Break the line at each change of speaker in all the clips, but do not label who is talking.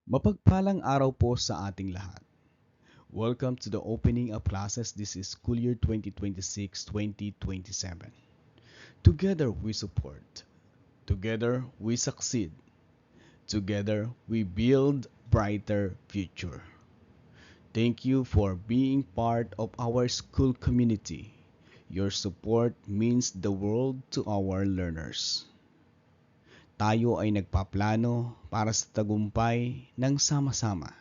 Mapagpalang araw po sa ating lahat. Welcome to the opening of classes. This is school year 2026-2027. Together we support. Together we succeed. Together we build brighter future. Thank you for being part of our school community. Your support means the world to our learners. Tayo ay nagpaplano para sa tagumpay ng sama-sama.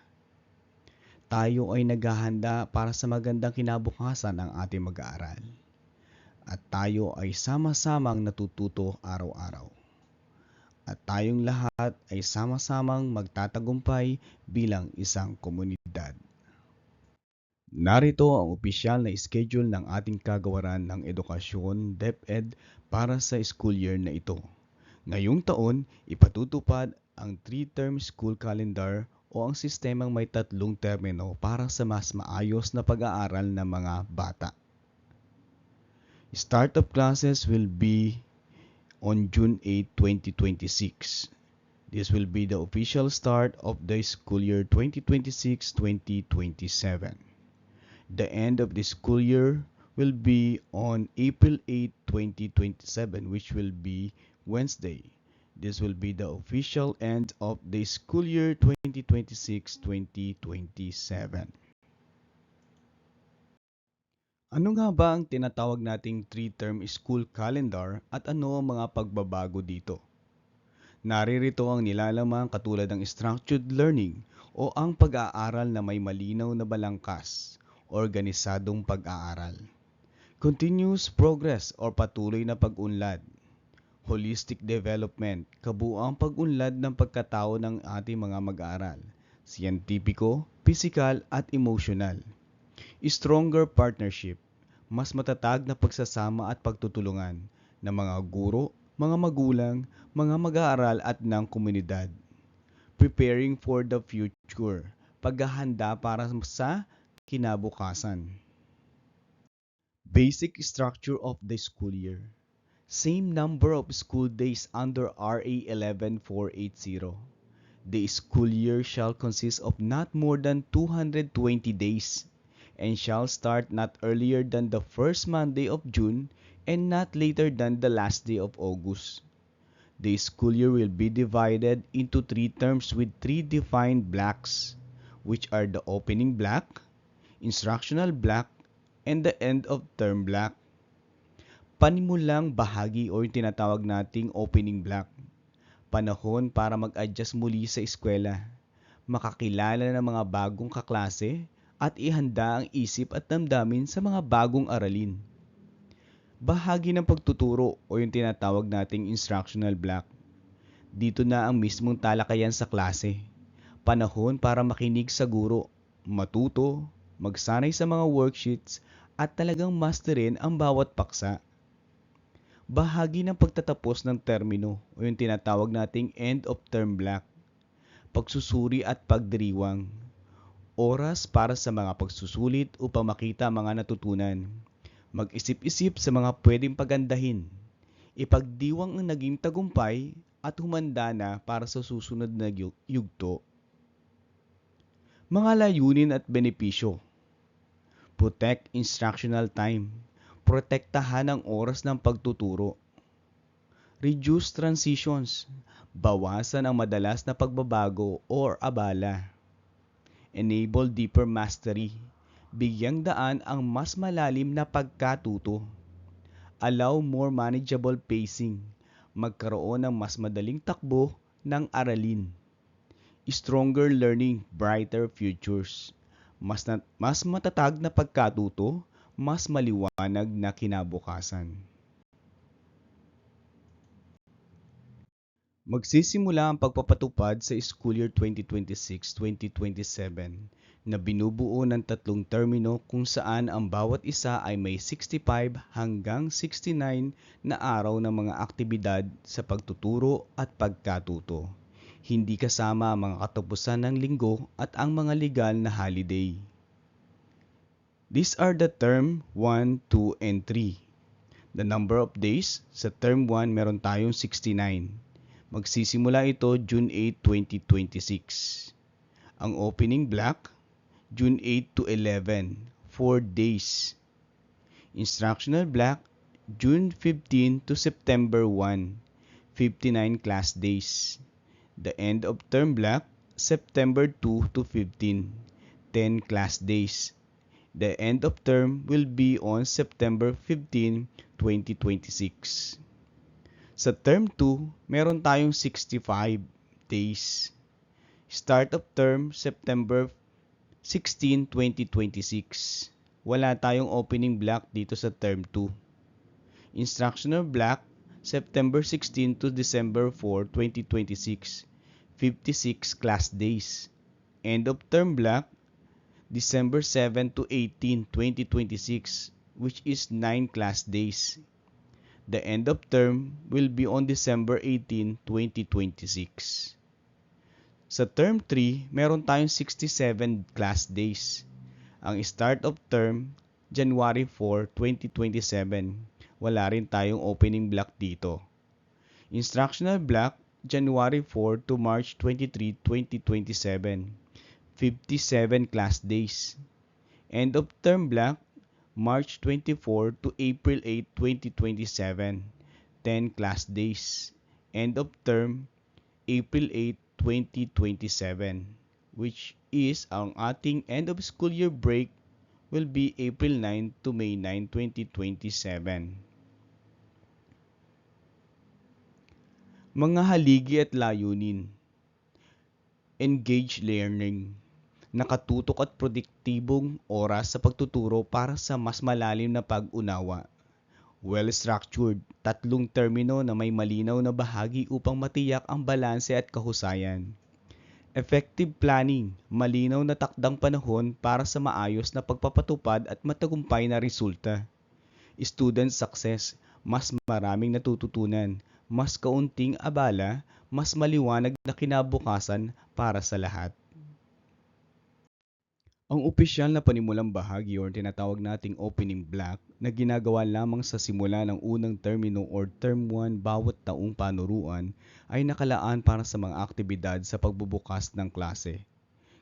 Tayo ay naghahanda para sa magandang kinabukasan ng ating mag-aaral. At tayo ay sama-samang natututo araw-araw. At tayong lahat ay sama-samang magtatagumpay bilang isang komunidad. Narito ang opisyal na schedule ng ating kagawaran ng edukasyon DepEd para sa school year na ito. Ngayong taon, ipatutupad ang 3-term school calendar o ang sistemang may 3 termino para sa mas maayos na pag-aaral ng mga bata. Start of classes will be on June 8, 2026. This will be the official start of the school year 2026-2027. The end of the school year will be on April 8, 2027, which will be Wednesday. This will be the official end of the school year 2026-2027. Ano nga ba ang tinatawag nating 3-term school calendar at ano ang mga pagbabago dito? Naririto ang nilalaman katulad ng structured learning o ang pag-aaral na may malinaw na balangkas, organisadong pag-aaral. Continuous progress o patuloy na pag-unlad. Holistic development, kabuuang pag-unlad ng pagkatao ng ating mga mag-aaral. Siyentipiko, pisikal at emosyonal. Stronger partnership, mas matatag na pagsasama at pagtutulungan ng mga guro, mga magulang, mga mag-aaral at ng komunidad. Preparing for the future, paghahanda para sa kinabukasan. Basic structure of the school year. Same number of school days under RA 11480. The school year shall consist of not more than 220 days and shall start not earlier than the first Monday of June and not later than the last day of August. The school year will be divided into 3 terms with 3 defined blocks, which are the opening block, instructional block, and the end of term block. Panimulang bahagi o yung tinatawag nating opening block. Panahon para mag-adjust muli sa eskwela, makakilala ng mga bagong kaklase, at ihanda ang isip at damdamin sa mga bagong aralin. Bahagi ng pagtuturo o yung tinatawag nating instructional block. Dito na ang mismong talakayan sa klase. Panahon para makinig sa guro, matuto, magsanay sa mga worksheets, at talagang masterin ang bawat paksa. Bahagi ng pagtatapos ng termino o yung tinatawag nating end of term block. Pagsusuri at pagdiriwang. Oras para sa mga pagsusulit upang makita mga natutunan. Mag-isip-isip sa mga pwedeng pagandahin. Ipagdiwang ang naging tagumpay at humanda na para sa susunod na yugto. Mga layunin at benepisyo. Protect instructional time. Protektahan ang oras ng pagtuturo. Reduce transitions. Bawasan ang madalas na pagbabago or abala. Enable deeper mastery. Bigyang daan ang mas malalim na pagkatuto. Allow more manageable pacing. Magkaroon ng mas madaling takbo ng aralin. Stronger learning, brighter futures. Mas matatag na pagkatuto, mas maliwanag na kinabukasan. Magsisimula ang pagpapatupad sa school year 2026-2027 na binubuo ng 3 termino kung saan ang bawat isa ay may 65 hanggang 69 na araw ng mga aktibidad sa pagtuturo at pagkatuto. Hindi kasama ang mga katapusan ng linggo at ang mga legal na holiday. These are the term 1, 2, and 3. The number of days, sa term 1 meron tayong 69. Magsisimula ito June 8, 2026. Ang opening block, June 8 to 11, 4 days. Instructional block, June 15 to September 1, 59 class days. The end of term block, September 2 to 15, 10 class days. The end of term will be on September 15, 2026. Sa term 2, meron tayong 65 days. Start of term, September 16, 2026. Wala tayong opening block dito sa term 2. Instructional block, September 16 to December 4, 2026. 56 class days. End of term block, December 7 to 18, 2026, which is 9 class days. The end of term will be on December 18, 2026. Sa term 3, meron tayong 67 class days. Ang start of term, January 4, 2027. Wala rin tayong opening block dito. Instructional block, January 4 to March 23, 2027. 57 class days. End of term block, March 24 to April 8, 2027. 10 class days. End of term, April 8, 2027, which is ang ating end of school year break will be April 9 to May 9, 2027. Mga haligi at layunin. Engage learning. Nakatutok at produktibong oras sa pagtuturo para sa mas malalim na pag-unawa. Well-structured, 3 termino na may malinaw na bahagi upang matiyak ang balanse at kahusayan. Effective planning, malinaw na takdang panahon para sa maayos na pagpapatupad at matagumpay na resulta. Student success, mas maraming natututunan, mas kaunting abala, mas maliwanag na kinabukasan para sa lahat. Ang opisyal na panimulang bahagi o tinatawag nating opening block na ginagawa lamang sa simula ng unang termino or term 1 bawat taong panuruan ay nakalaan para sa mga aktibidad sa pagbubukas ng klase.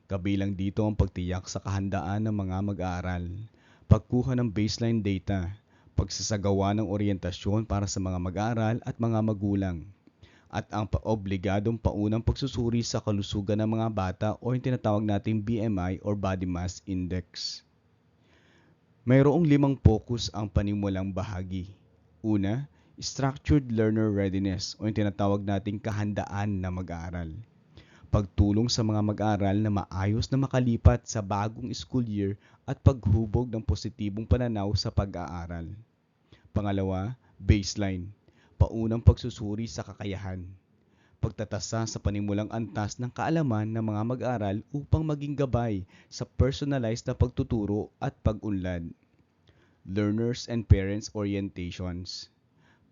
Kabilang dito ang pagtiyak sa kahandaan ng mga mag-aaral, pagkuha ng baseline data, pagsasagawa ng oryentasyon para sa mga mag-aaral at mga magulang, at ang obligadong paunang pagsusuri sa kalusugan ng mga bata o yung tinatawag nating BMI or Body Mass Index. Mayroong 5 focus ang panimulang bahagi. Una, structured learner readiness o yung tinatawag nating kahandaan na mag-aaral. Pagtulong sa mga mag-aaral na maayos na makalipat sa bagong school year at paghubog ng positibong pananaw sa pag-aaral. Pangalawa, baseline. Paunang pagsusuri sa kakayahan. Pagtatasa sa panimulang antas ng kaalaman ng mga mag-aaral upang maging gabay sa personalized na pagtuturo at pag-unlad. Learners and Parents Orientations.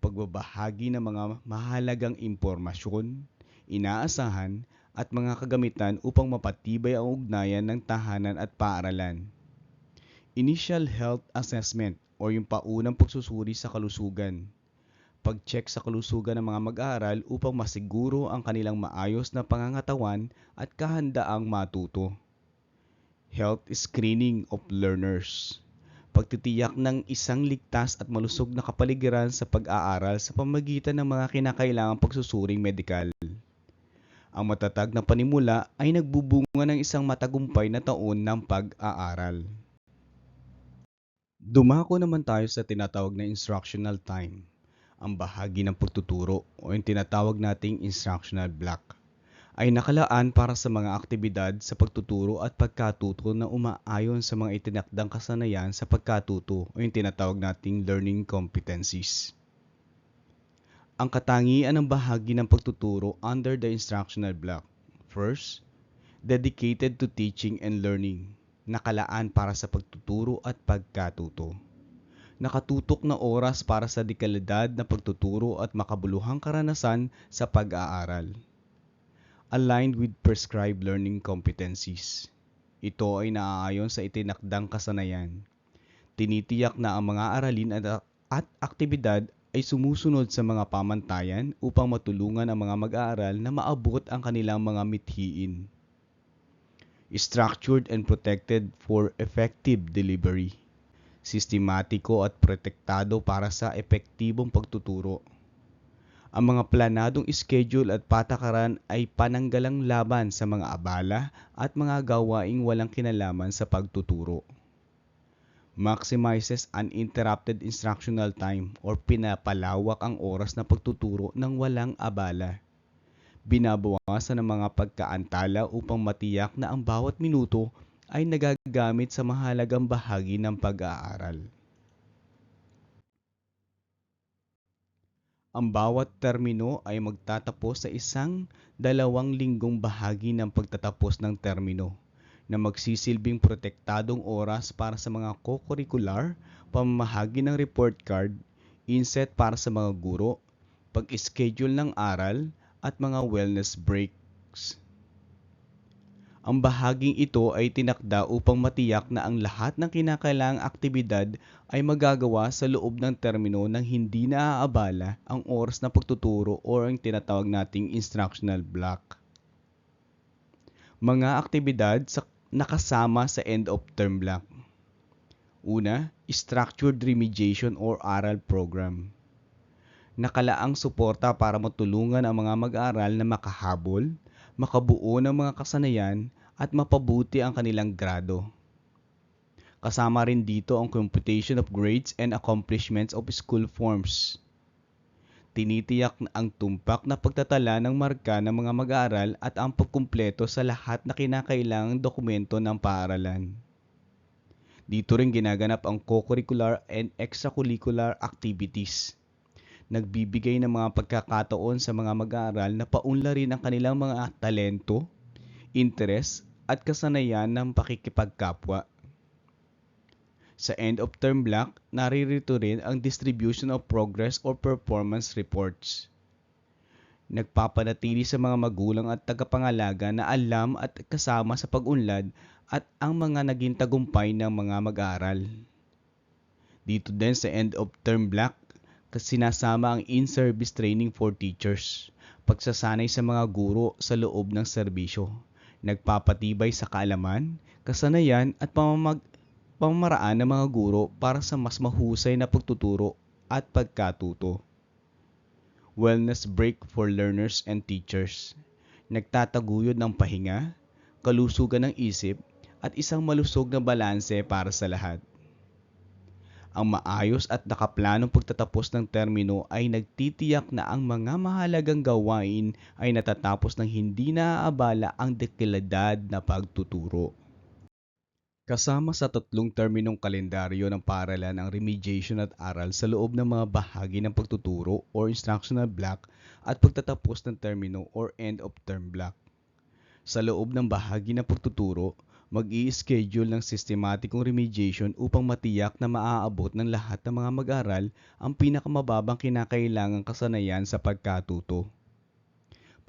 Pagbabahagi ng mga mahalagang impormasyon, inaasahan, at mga kagamitan upang mapatibay ang ugnayan ng tahanan at paaralan. Initial Health Assessment o yung paunang pagsusuri sa kalusugan. Pag-check sa kalusugan ng mga mag-aaral upang masiguro ang kanilang maayos na pangangatawan at kahandaang matuto. Health Screening of Learners. Pagtitiyak ng isang ligtas at malusog na kapaligiran sa pag-aaral sa pamamagitan ng mga kinakailangang pagsusuring medikal. Ang matatag na panimula ay nagbubunga ng isang matagumpay na taon ng pag-aaral. Dumako naman tayo sa tinatawag na instructional time. Ang bahagi ng pagtuturo o yung tinatawag nating instructional block ay nakalaan para sa mga aktibidad sa pagtuturo at pagkatuto na umaayon sa mga itinakdang kasanayan sa pagkatuto o yung tinatawag nating learning competencies. Ang katangian ng bahagi ng pagtuturo under the instructional block. First, dedicated to teaching and learning, nakalaan para sa pagtuturo at pagkatuto. Nakatutok na oras para sa dekalidad na pagtuturo at makabuluhang karanasan sa pag-aaral. Aligned with prescribed learning competencies. Ito ay naaayon sa itinakdang kasanayan. Tinitiyak na ang mga aralin at aktibidad ay sumusunod sa mga pamantayan upang matulungan ang mga mag-aaral na maabot ang kanilang mga mithiin. Structured and protected for effective delivery. Sistematiko at protektado para sa epektibong pagtuturo. Ang mga planadong schedule at patakaran ay pananggalang laban sa mga abala at mga gawaing walang kinalaman sa pagtuturo. Maximizes uninterrupted instructional time or pinapalawak ang oras na pagtuturo ng walang abala. Binabawasan ang mga pagkaantala upang matiyak na ang bawat minuto ay nagagamit sa mahalagang bahagi ng pag-aaral. Ang bawat termino ay magtatapos sa 1-2 linggong bahagi ng pagtatapos ng termino na magsisilbing protektadong oras para sa mga co-curricular, pamamahagi ng report card, inset para sa mga guro, pag-schedule ng aral, at mga wellness breaks. Ang bahaging ito ay tinakda upang matiyak na ang lahat ng kinakailangang aktibidad ay magagawa sa loob ng termino nang hindi naaabala ang oras ng pagtuturo o ang tinatawag nating instructional block. Mga aktibidad nakasama sa end-of-term block. Una, structured remediation or aral program. Nakalaang suporta para matulungan ang mga mag-aaral na makahabol, makabuo ng mga kasanayan at mapabuti ang kanilang grado. Kasama rin dito ang computation of grades and accomplishments of school forms. Tinitiyak ang tumpak na pagtatala ng marka ng mga mag-aaral at ang pagkumpleto sa lahat na kinakailangang dokumento ng paaralan. Dito rin ginaganap ang co-curricular and extracurricular activities. Nagbibigay ng mga pagkakataon sa mga mag-aaral na paunlarin ang kanilang mga talento, interes at kasanayan ng pakikipagkapwa. Sa end-of-term block, naririto rin ang distribution of progress or performance reports. Nagpapanatili sa mga magulang at tagapangalaga na alam at kasama sa pag-unlad at ang mga naging tagumpay ng mga mag-aaral. Dito din sa end-of-term block, sinasama ang in-service training for teachers, pagsasanay sa mga guro sa loob ng serbisyo, nagpapatibay sa kaalaman, kasanayan at pamamaraan ng mga guro para sa mas mahusay na pagtuturo at pagkatuto. Wellness break for learners and teachers. Nagtataguyod ng pahinga, kalusugan ng isip, at isang malusog na balanse para sa lahat. Ang maayos at nakaplanong pagtatapos ng termino ay nagtitiyak na ang mga mahalagang gawain ay natatapos ng hindi naaabala ang dekalidad na pagtuturo. Kasama sa 3 terminong kalendaryo ng paaralan ang remediation at aral sa loob ng mga bahagi ng pagtuturo or instructional block at pagtatapos ng termino or end of term block. Sa loob ng bahagi ng pagtuturo, mag-i-schedule ng sistematikong remediation upang matiyak na maaabot ng lahat ng mga mag-aral ang pinakamababang kinakailangang kasanayan sa pagkatuto.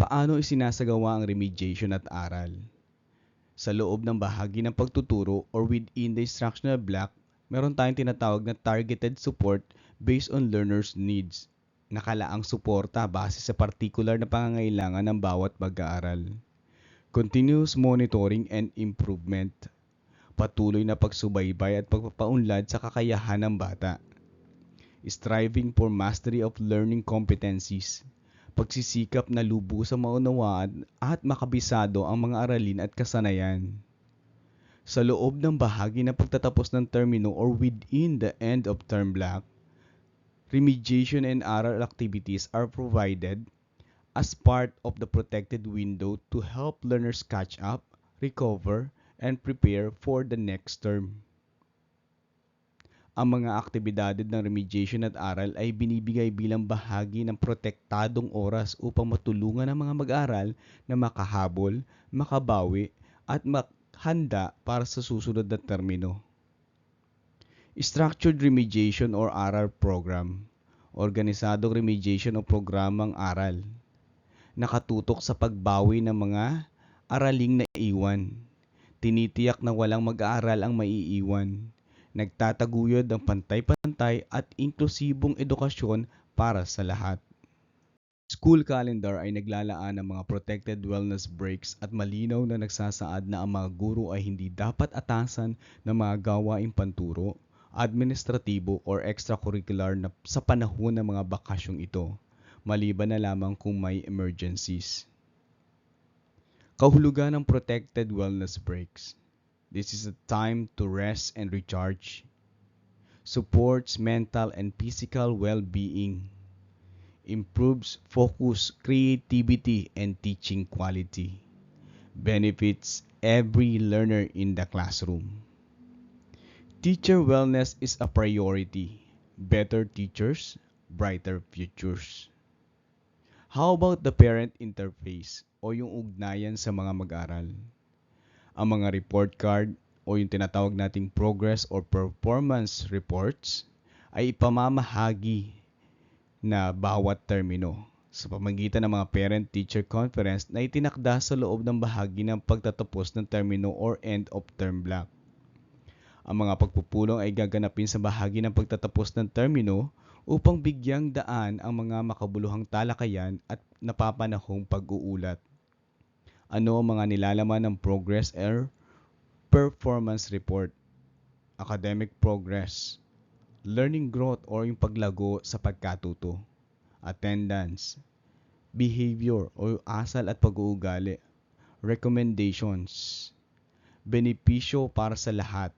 Paano isinasagawa ang remediation at aral? Sa loob ng bahagi ng pagtuturo or within the instructional block, meron tayong tinatawag na targeted support based on learners' needs. Nakalaang suporta base sa partikular na pangangailangan ng bawat mag-aaral. Continuous monitoring and improvement. Patuloy na pagsubaybay at pagpapaunlad sa kakayahan ng bata. Striving for mastery of learning competencies. Pagsisikap na lubos sa maunawaan at makabisado ang mga aralin at kasanayan. Sa loob ng bahagi ng pagtatapos ng termino or within the end of term block, remediation and aral activities are provided as part of the protected window to help learners catch up, recover, and prepare for the next term. Ang mga aktibidad ng remediation at aral ay binibigay bilang bahagi ng protektadong oras upang matulungan ang mga mag-aaral na makahabol, makabawi, at handa para sa susunod na termino. Structured remediation or aral program. Organisadong remediation o programang aral. Nakatutok sa pagbawi ng mga araling naiwan. Tinitiyak na walang mag-aaral ang maiiwan. Nagtataguyod ng pantay-pantay at inklusibong edukasyon para sa lahat. School calendar ay naglalaan ng mga protected wellness breaks at malinaw na nagsasaad na ang mga guro ay hindi dapat atasan ng mga gawaing panturo, administratibo or extracurricular na sa panahon ng mga bakasyong ito, maliban na lamang kung may emergencies. Kahulugan ng protected wellness breaks. This is a time to rest and recharge. Supports mental and physical well-being. Improves focus, creativity, and teaching quality. Benefits every learner in the classroom. Teacher wellness is a priority. Better teachers, brighter futures. How about the parent interface o yung ugnayan sa mga mag-aral? Ang mga report card o yung tinatawag nating progress or performance reports ay ipamamahagi na bawat termino sa pamamagitan ng mga parent-teacher conference na itinakda sa loob ng bahagi ng pagtatapos ng termino or end of term block. Ang mga pagpupulong ay gaganapin sa bahagi ng pagtatapos ng termino upang bigyang daan ang mga makabuluhang talakayan at napapanahong pag-uulat. Ano ang mga nilalaman ng progress or performance report? Academic progress, learning growth or yung paglago sa pagkatuto, attendance, behavior o asal at pag-uugali, recommendations, benepisyo para sa lahat.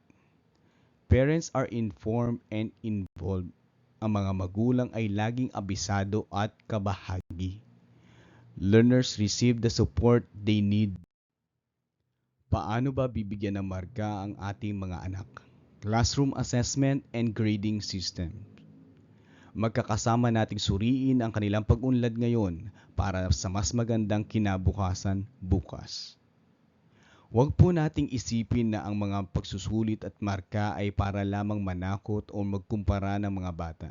Parents are informed and involved. Ang mga magulang ay laging abisado at kabahagi. Learners receive the support they need. Paano ba bibigyan ng marka ang ating mga anak? Classroom assessment and grading system. Magkakasama nating suriin ang kanilang pag-unlad ngayon para sa mas magandang kinabukasan bukas. Huwag po nating isipin na ang mga pagsusulit at marka ay para lamang manakot o magkumpara ng mga bata.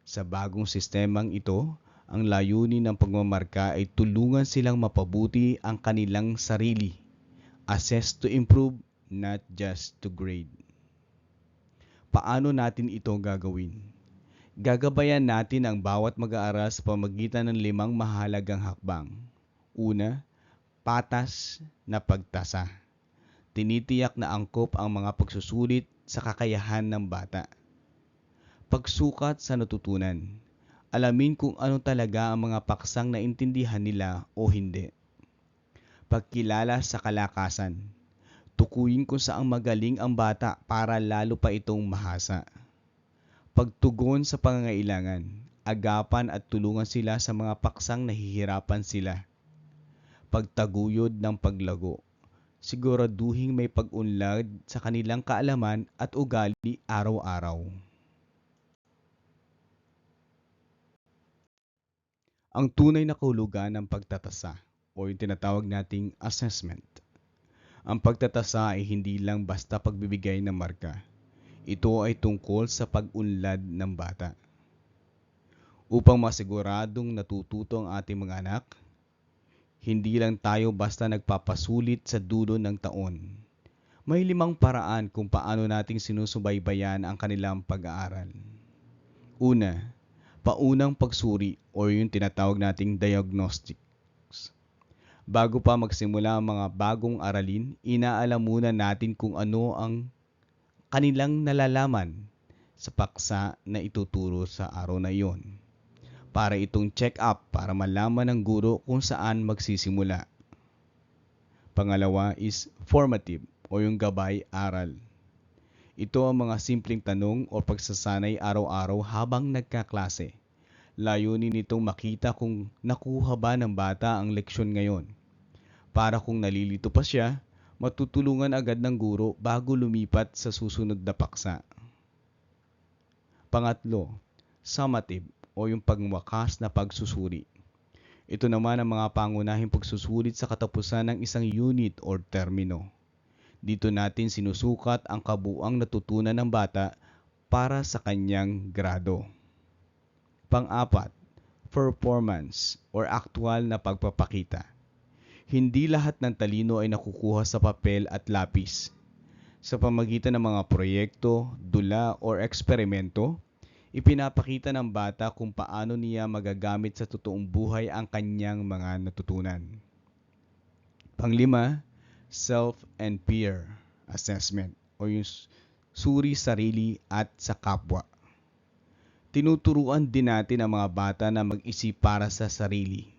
Sa bagong sistemang ito, ang layunin ng pagmamarka ay tulungan silang mapabuti ang kanilang sarili. Assess to improve, not just to grade. Paano natin ito gagawin? Gagabayan natin ang bawat mag-aaral sa pamamagitan ng 5 mahalagang hakbang. Una, patas na pagtasa. Tinitiyak na angkop ang mga pagsusulit sa kakayahan ng bata. Pagsukat sa natutunan. Alamin kung ano talaga ang mga paksang naintindihan nila o hindi. Pagkilala sa kalakasan. Tukuyin kung saang magaling ang bata para lalo pa itong mahasa. Pagtugon sa pangangailangan. Agapan at tulungan sila sa mga paksang nahihirapan sila. Pagtaguyod ng paglago. Siguraduhing may pag-unlad sa kanilang kaalaman at ugali araw-araw. Ang tunay na kahulugan ng pagtatasa o yung tinatawag nating assessment. Ang pagtatasa ay hindi lang basta pagbibigay ng marka. Ito ay tungkol sa pag-unlad ng bata. Upang masiguradong natututo ang ating mga anak, hindi lang tayo basta nagpapasulit sa dulo ng taon. May 5 paraan kung paano nating sinusubaybayan ang kanilang pag-aaral. Una, paunang pagsuri o yung tinatawag nating diagnostics. Bago pa magsimula ang mga bagong aralin, inaalam muna natin kung ano ang kanilang nalalaman sa paksa na ituturo sa araw na iyon. Para itong check-up para malaman ng guro kung saan magsisimula. Pangalawa is formative o yung gabay-aral. Ito ang mga simpleng tanong o pagsasanay araw-araw habang nagkaklase. Layunin nitong makita kung nakuha ba ng bata ang leksyon ngayon. Para kung nalilito pa siya, matutulungan agad ng guro bago lumipat sa susunod na paksa. Pangatlo, summative o yung pangwakas na pagsusuri. Ito naman ang mga pangunahing pagsusulit sa katapusan ng isang unit or termino. Dito natin sinusukat ang kabuuang natutunan ng bata para sa kanyang grado. Pang-apat, performance or aktwal na pagpapakita. Hindi lahat ng talino ay nakukuha sa papel at lapis. Sa pamamagitan ng mga proyekto, dula or eksperimento, Ipinapakita ng bata kung paano niya magagamit sa totoong buhay ang kanyang mga natutunan. Panglima, self and peer assessment o yung suri sarili at sa kapwa. Tinuturuan din natin ang mga bata na mag-isip para sa sarili.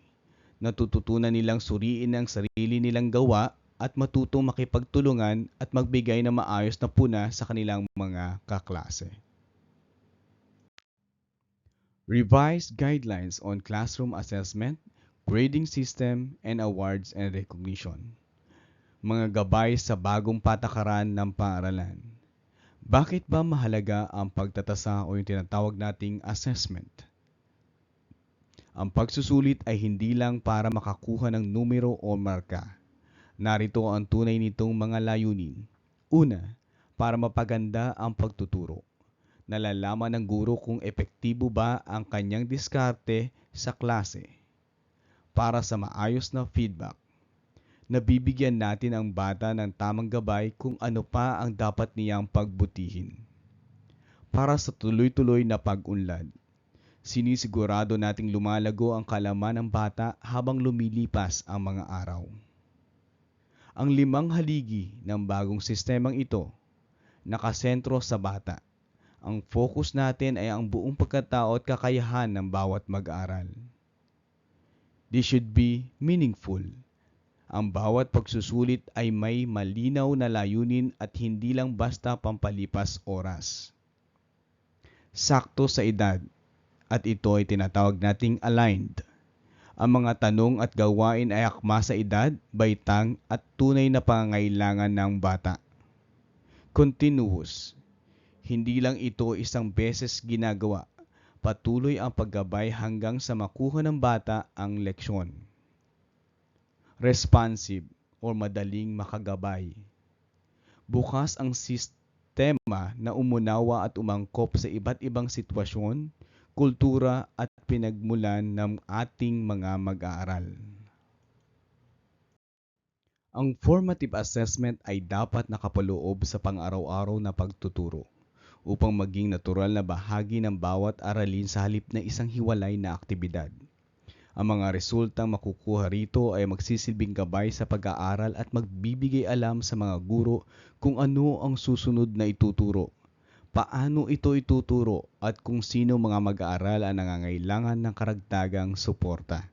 Natututunan nilang suriin ang sarili nilang gawa at matutong makipagtulungan at magbigay ng maayos na puna sa kanilang mga kaklase. Revised guidelines on classroom assessment, grading system, and awards and recognition. Mga gabay sa bagong patakaran ng paaralan. Bakit ba mahalaga ang pagtatasa o yung tinatawag nating assessment? Ang pagsusulit ay hindi lang para makakuha ng numero o marka. Narito ang tunay nitong mga layunin. Una, para mapaganda ang pagtuturo. Nalalaman ng guro kung epektibo ba ang kanyang diskarte sa klase. Para sa maayos na feedback. Nabibigyan natin ang bata ng tamang gabay kung ano pa ang dapat niyang pagbutihin. Para sa tuloy-tuloy na pag-unlad, sinisigurado nating lumalago ang kaalaman ng bata habang lumilipas ang mga araw. Ang 5 haligi ng bagong sistemang ito, nakasentro sa bata. Ang focus natin ay ang buong pagkatao at kakayahan ng bawat mag-aaral. This should be meaningful. Ang bawat pagsusulit ay may malinaw na layunin at hindi lang basta pampalipas oras. Sakto sa edad, at ito ay tinatawag nating aligned. Ang mga tanong at gawain ay akma sa edad, baitang at tunay na pangangailangan ng bata. Continuous. Hindi lang ito isang beses ginagawa. Patuloy ang paggabay hanggang sa makuha ng bata ang leksyon. Responsive o madaling makagabay. Bukas ang sistema na umunawa at umangkop sa iba't ibang sitwasyon, kultura at pinagmulan ng ating mga mag-aaral. Ang formative assessment ay dapat nakapaloob sa pang-araw-araw na pagtuturo upang maging natural na bahagi ng bawat aralin sa halip na isang hiwalay na aktibidad. Ang mga resultang makukuha rito ay magsisilbing gabay sa pag-aaral at magbibigay alam sa mga guro kung ano ang susunod na ituturo, paano ito ituturo at kung sino mga mag-aaral ang nangangailangan ng karagdagang suporta.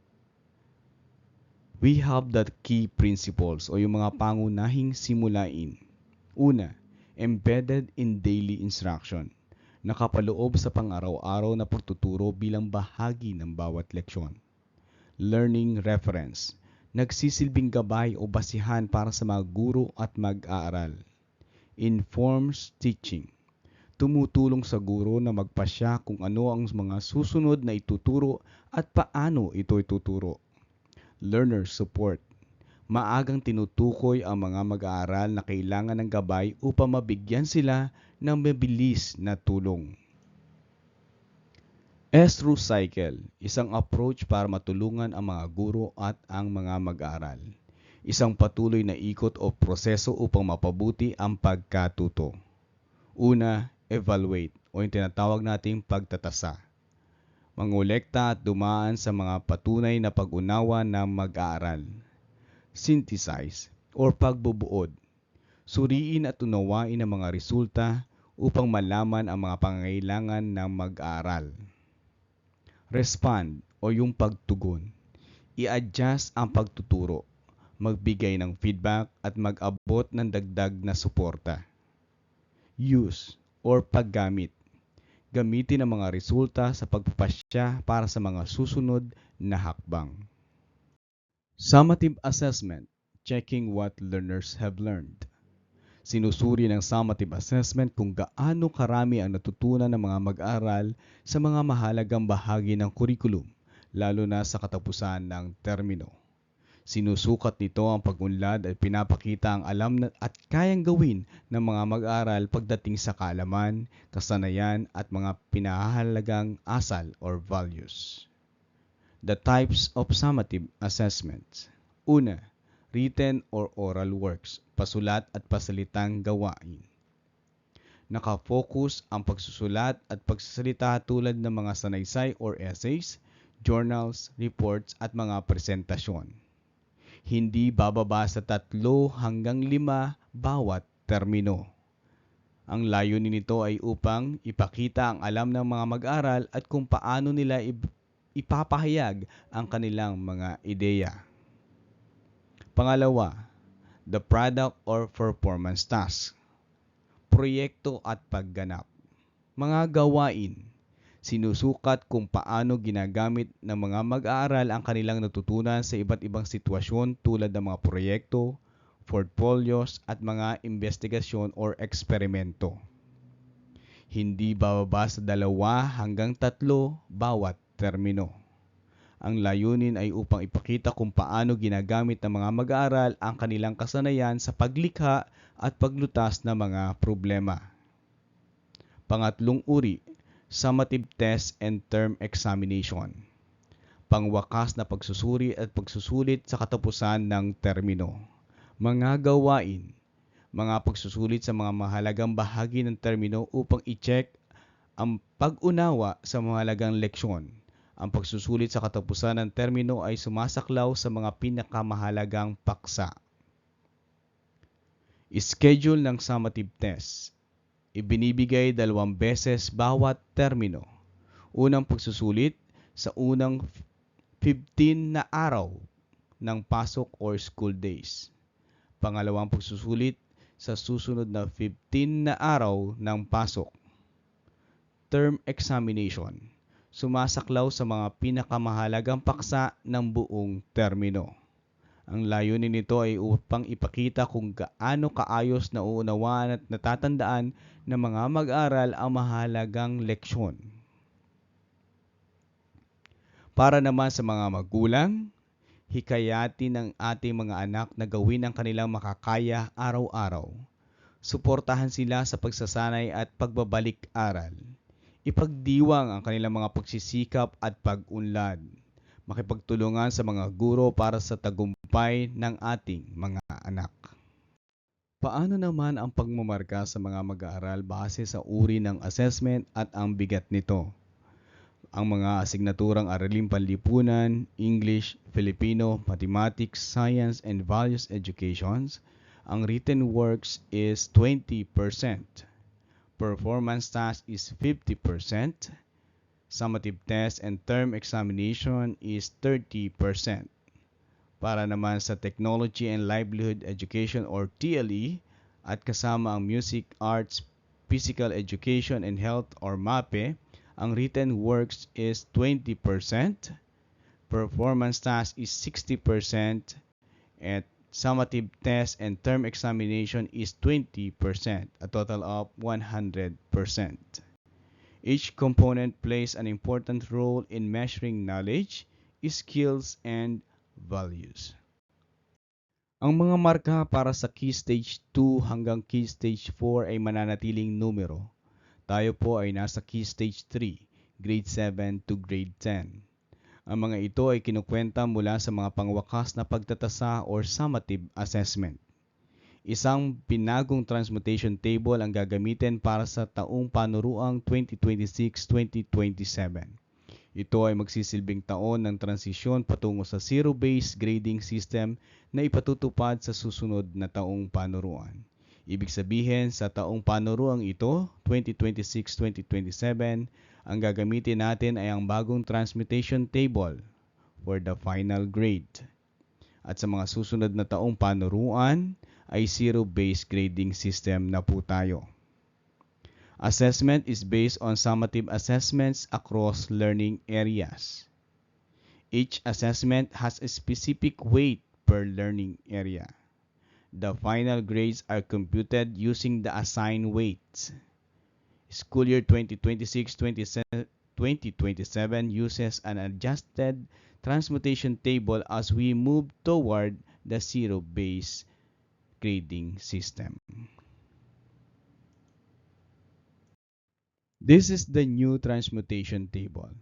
We have the key principles o yung mga pangunahing simulain. Una, embedded in daily instruction. Nakapaloob sa pang-araw-araw na pagtuturo bilang bahagi ng bawat leksyon. Learning reference. Nagsisilbing gabay o basihan para sa mga guro at mag-aaral. Informs teaching. Tumutulong sa guro na magpasya kung ano ang mga susunod na ituturo at paano ito ituturo. Learner support. Maagang tinutukoy ang mga mag-aaral na kailangan ng gabay upang mabigyan sila ng mabilis na tulong. S-through cycle, isang approach para matulungan ang mga guro at ang mga mag-aaral. Isang patuloy na ikot o proseso upang mapabuti ang pagkatuto. Una, evaluate o yung tinatawag nating pagtatasa. Mangolekta at dumaan sa mga patunay na pag-unawa ng mag-aaral. Synthesize o pagbubuod. Suriin at unawain ang mga resulta upang malaman ang mga pangangailangan ng mag-aaral. Respond o yung pagtugon. I-adjust ang pagtuturo, magbigay ng feedback at mag-abot ng dagdag na suporta. Use or paggamit. Gamitin ang mga resulta sa pagpapasya para sa mga susunod na hakbang. Summative assessment, checking what learners have learned. Sinusuri ng summative assessment kung gaano karami ang natutunan ng mga mag-aaral sa mga mahalagang bahagi ng kurikulum, lalo na sa katapusan ng termino. Sinusukat nito ang pag-unlad at pinapakita ang alam at kayang gawin ng mga mag-aaral pagdating sa kaalaman, kasanayan at mga pinahalagang asal or values. The types of summative assessments. Una, written or oral works, pasulat at pasalitang gawain. Nakafocus ang pagsusulat at pagsasalita tulad ng mga sanaysay or essays, journals, reports at mga presentasyon. Hindi bababa sa 3 hanggang 5 bawat termino. Ang layunin nito ay upang ipakita ang alam ng mga mag-aaral at kung paano nila ipapahayag ang kanilang mga ideya. Pangalawa, the product or performance task. Proyekto at pagganap. Mga gawain. Sinusukat kung paano ginagamit ng mga mag-aaral ang kanilang natutunan sa iba't ibang sitwasyon tulad ng mga proyekto, portfolios at mga investigasyon or eksperimento. Hindi bababa sa 2 hanggang 3 bawat termino. Ang layunin ay upang ipakita kung paano ginagamit ng mga mag-aaral ang kanilang kasanayan sa paglikha at paglutas ng mga problema. Pangatlong uri, summative test and term examination. Pangwakas na pagsusuri at pagsusulit sa katapusan ng termino. Mga gawain, mga pagsusulit sa mga mahalagang bahagi ng termino upang i-check ang pag-unawa sa mahalagang leksyon. Ang pagsusulit sa katapusan ng termino ay sumasaklaw sa mga pinakamahalagang paksa. Schedule ng summative test. Ibinibigay 2 beses bawat termino. Unang pagsusulit sa unang 15 na araw ng pasok or school days. Pangalawang pagsusulit sa susunod na 15 na araw ng pasok. Term examination. Sumasaklaw sa mga pinakamahalagang paksa ng buong termino. Ang layunin nito ay upang ipakita kung gaano kaayos nauunawaan at natatandaan ng mga mag-aaral ang mahalagang leksyon. Para naman sa mga magulang, hikayatin ng ating mga anak na gawin ang kanilang makakaya araw-araw. Suportahan sila sa pagsasanay at pagbabalik-aral. Ipagdiwang ang kanilang mga pagsisikap at pag-unlad. Makipagtulungan sa mga guro para sa tagumpay ng ating mga anak. Paano naman ang pagmamarka sa mga mag-aaral base sa uri ng assessment at ang bigat nito? Ang mga asignaturang Araling Panlipunan, English, Filipino, Mathematics, Science, and Values Educations, ang written works is 20%. Performance task is 50%. Summative test and term examination is 30%. Para naman sa Technology and Livelihood Education or TLE at kasama ang Music, Arts, Physical Education and Health or MAPE, ang written works is 20%, performance task is 60%, and summative test and term examination is 20%, a total of 100%. Each component plays an important role in measuring knowledge, skills, and values. Ang mga marka para sa Key Stage 2 hanggang Key Stage 4 ay mananatiling numero. Tayo po ay nasa Key Stage 3, Grade 7 to Grade 10. Ang mga ito ay kinukwenta mula sa mga pangwakas na pagtatasa or summative assessment. Isang pinagong transmutation table ang gagamitin para sa taong panuruang 2026-2027. Ito ay magsisilbing taon ng transisyon patungo sa zero-based grading system na ipatutupad sa susunod na taong panuruan. Ibig sabihin, sa taong panuruang ito, 2026-2027, ang gagamitin natin ay ang bagong transmutation table for the final grade. At sa mga susunod na taong panuruan, ay zero-based grading system na po tayo. Assessment is based on summative assessments across learning areas. Each assessment has a specific weight per learning area. The final grades are computed using the assigned weights. School year 2026-2027 uses an adjusted transmutation table as we move toward the zero-based grading system. This is the new transmutation table.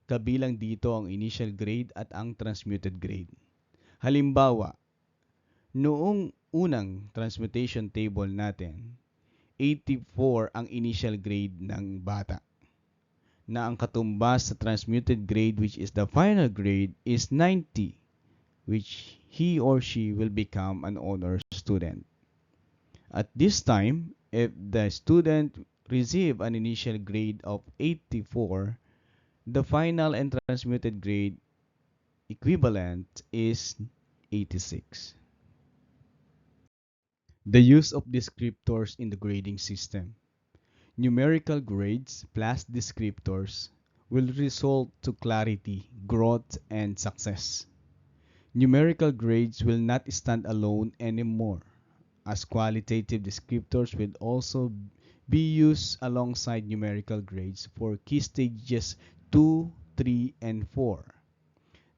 Kabilang dito ang initial grade at ang transmuted grade. Halimbawa, noong unang transmutation table natin, 84 ang initial grade ng bata, na ang katumbas sa transmuted grade, which is the final grade, is 90, which he or she will become an honor student. At this time, if the student receive an initial grade of 84, the final and transmuted grade equivalent is 86. The use of descriptors in the grading system. Numerical grades plus descriptors will result to clarity, growth, and success. Numerical grades will not stand alone anymore, as qualitative descriptors will also be used alongside numerical grades for key stages 2, 3, and 4.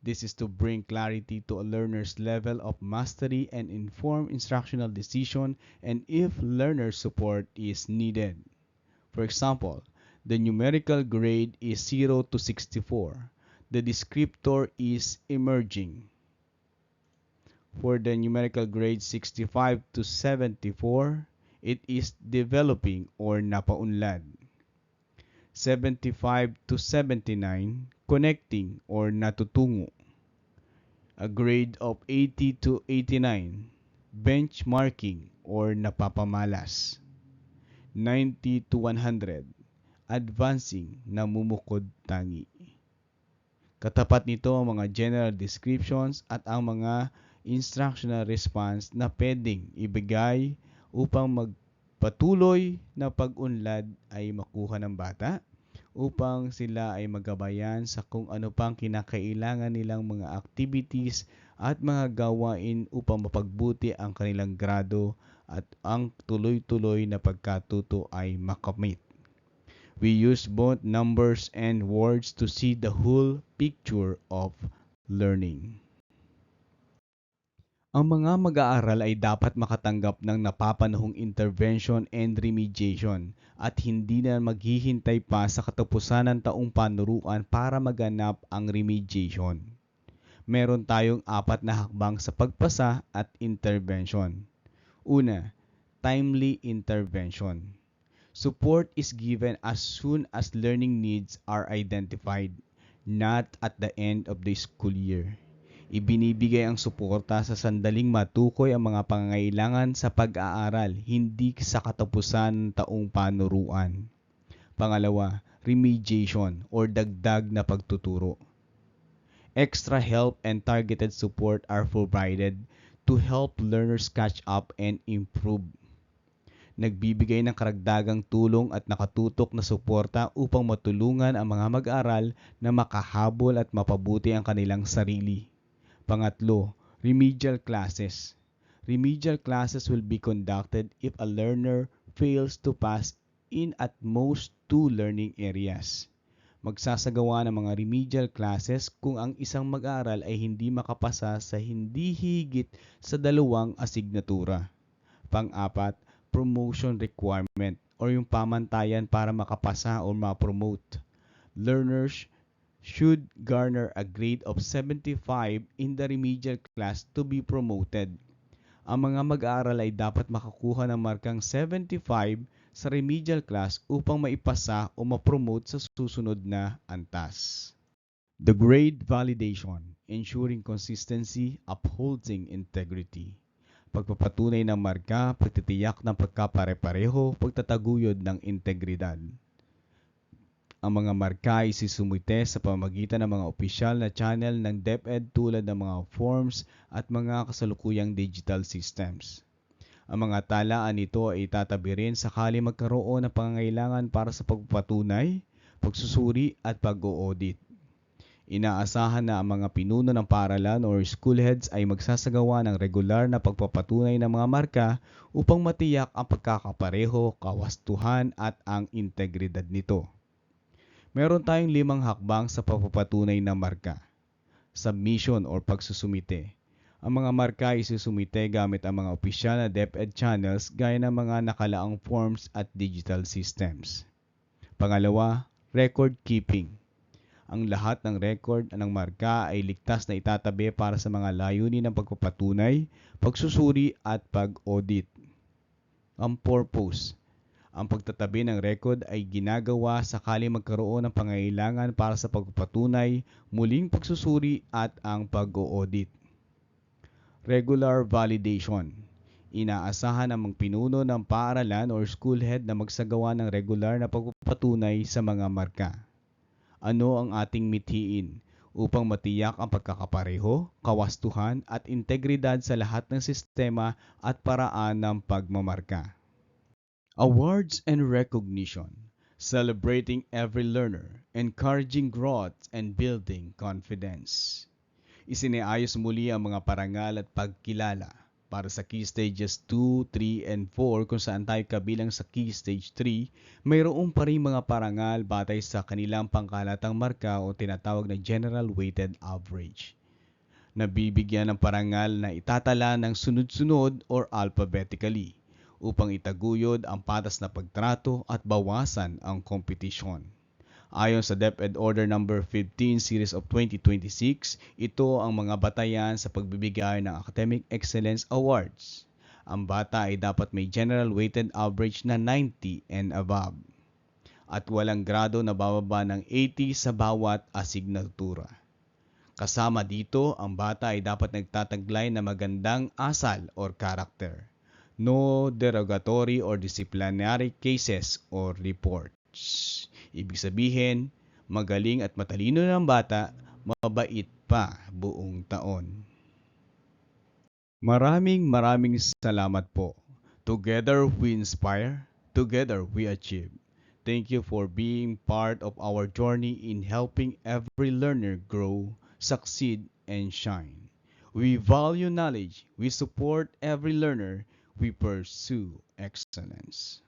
This is to bring clarity to a learner's level of mastery and inform instructional decision, and if learner support is needed. For example, the numerical grade is 0 to 64. The descriptor is emerging. For the numerical grade 65 to 74, it is developing or napaunlad. 75 to 79, connecting or natutungo. A grade of 80 to 89, benchmarking or napapamalas. 90 to 100, advancing, namumukod tangi. Katapat nito ang mga general descriptions at ang mga instructional response na pwedeng ibigay upang magpatuloy na pag-unlad ay makuha ng bata, upang sila ay magabayan sa kung ano pang kinakailangan nilang mga activities at mga gawain upang mapagbuti ang kanilang grado at ang tuloy-tuloy na pagkatuto ay makamit. We use both numbers and words to see the whole picture of learning. Ang mga mag-aaral ay dapat makatanggap ng napapanahong intervention and remediation at hindi na maghihintay pa sa katapusan ng taong panuruan para maganap ang remediation. Meron tayong 4 na hakbang sa pagpasa at intervention. Una, timely intervention. Support is given as soon as learning needs are identified, not at the end of the school year. Ibinibigay ang suporta sa sandaling matukoy ang mga pangangailangan sa pag-aaral, hindi sa katapusan ng taong panuruan. Pangalawa, remediation or dagdag na pagtuturo. Extra help and targeted support are provided to help learners catch up and improve. Nagbibigay ng karagdagang tulong at nakatutok na suporta upang matulungan ang mga mag-aaral na makahabol at mapabuti ang kanilang sarili. Pangatlo, remedial classes. Remedial classes will be conducted if a learner fails to pass in at most 2 learning areas. Magsasagawa ng mga remedial classes kung ang isang mag-aaral ay hindi makapasa sa hindi higit sa 2 asignatura. Pang-apat, promotion requirement or yung pamantayan para makapasa o ma-promote. Learners should garner a grade of 75 in the remedial class to be promoted. Ang mga mag-aaral ay dapat makakuha ng markang 75 sa remedial class upang maipasa o ma-promote sa susunod na antas. The grade validation, ensuring consistency, upholding integrity. Pagpapatunay ng marka, pagtitiyak ng pagkapare-pareho, pagtataguyod ng integridad. Ang mga marka ay isusumite sa pamamagitan ng mga opisyal na channel ng DepEd tulad ng mga forms at mga kasalukuyang digital systems. Ang mga talaan nito ay itatabi rin sakali magkaroon ng pangangailangan para sa pagpapatunay, pagsusuri at pag-o-audit. Inaasahan na ang mga pinuno ng paaralan or school heads ay magsasagawa ng regular na pagpapatunay ng mga marka upang matiyak ang pagkakapareho, kawastuhan at ang integridad nito. Meron tayong 5 hakbang sa pagpapatunay ng marka. Submission or pagsusumite. Ang mga marka ay isusumite gamit ang mga opisyal na DepEd channels gaya ng mga nakalaang forms at digital systems. Pangalawa, record keeping. Ang lahat ng record ng marka ay ligtas na itatabi para sa mga layunin ng pagpapatunay, pagsusuri at pag-audit. Ang purpose. Ang pagtatabi ng record ay ginagawa sakali magkaroon ng pangailangan para sa pagpapatunay, muling pagsusuri at ang pag-o-audit. Regular validation. Inaasahan ng mga pinuno ng paaralan or school head na magsagawa ng regular na pagpapatunay sa mga marka. Ano ang ating mithiin upang matiyak ang pagkakapareho, kawastuhan at integridad sa lahat ng sistema at paraan ng pagmamarka. Awards and recognition. Celebrating every learner, encouraging growth and building confidence. Isiniayos muli ang mga parangal at pagkilala para sa Key Stages 2, 3, and 4 kung saan tayo kabilang sa Key Stage 3, mayroon pa rin mga parangal batay sa kanilang pangkalatang marka o tinatawag na General Weighted Average. Nabibigyan ng parangal na itatala ng sunod-sunod or alphabetically upang itaguyod ang patas na pagtrato at bawasan ang kompetisyon. Ayon sa DepEd Order No. 15 Series of 2026, ito ang mga batayan sa pagbibigay ng Academic Excellence Awards. Ang bata ay dapat may General Weighted Average na 90 and above at walang grado na bababa ng 80 sa bawat asignatura. Kasama dito, ang bata ay dapat nagtataglay na magandang asal or character. No derogatory or disciplinary cases or reports. Ibig sabihin, magaling at matalino ng bata, mabait pa buong taon. Maraming salamat po. Together we inspire, together we achieve. Thank you for being part of our journey in helping every learner grow, succeed, and shine. We value knowledge, we support every learner, we pursue excellence.